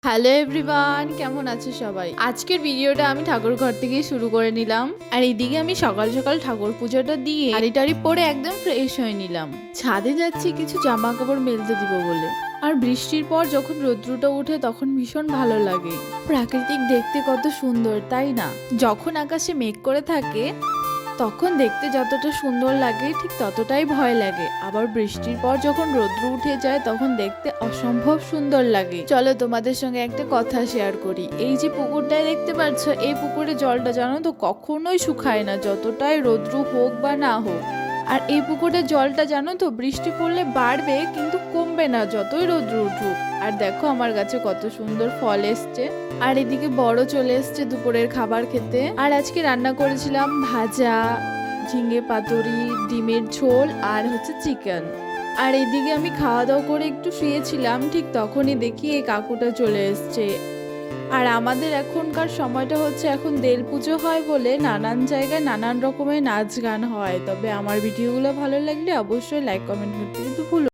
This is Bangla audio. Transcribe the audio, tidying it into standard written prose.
হ্যালো এভরিওয়ান, কেমন আছো সবাই? আজকের ভিডিওটা আমি ঠাকুর ঘর থেকেই শুরু করে নিলাম। আর এইদিকে আমি সকাল সকাল ঠাকুর পুজোটা দিয়ে শাড়ি টাড়ি পরে একদম ফ্রেশ হয়ে নিলাম। ছাদে যাচ্ছি কিছু জামা কাপড় মেলতে দিব বলে। আর বৃষ্টির পর যখন রৌদ্রটা ওঠে তখন ভীষণ ভালো লাগে। প্রাকৃতিক দেখতে কত সুন্দর, তাই না? যখন আকাশে মেঘ করে থাকে তখন দেখতে যতটা সুন্দর লাগে ঠিক ততটাই ভয় লাগে। আবার বৃষ্টির পর যখন রৌদ্র উঠে যায় তখন দেখতে অসম্ভব সুন্দর লাগে। চলো তোমাদের সঙ্গে একটা কথা শেয়ার করি। এই যে পুকুরটায় দেখতে পাচ্ছ, এই পুকুরে জলটা জানো তো কখনোই শুকায় না, যতটাই রৌদ্র হোক বা না হোক। আর এই পুকুরের জলটা জানো তো বৃষ্টি পড়লে বাড়বে কিন্তু কমবে না যতই রৌদ্র উঠুক। আর দেখো আমার গাছে কত সুন্দর ফল এসছে। আর এদিকে বড় চলে এসছে দুপুরের খাবার খেতে। আর আজকে রান্না করেছিলাম ভাজা, ঝিঙে পাতুরি, ডিমের ঝোল আর হচ্ছে চিকেন। আর এদিকে আমি খাওয়া দাওয়া করে একটু শুয়েছিলাম, ঠিক তখনই দেখি এই কাকুটা চলে এসছে। আর আমাদের এখনকার সময়টা হচ্ছে এখন দেল পুজো হয় বলে নানান জায়গায় নানান রকমের নাচ গান হয়। তবে আমার ভিডিওগুলো ভালো লাগলে অবশ্যই লাইক কমেন্ট করতে কিন্তু ভুলো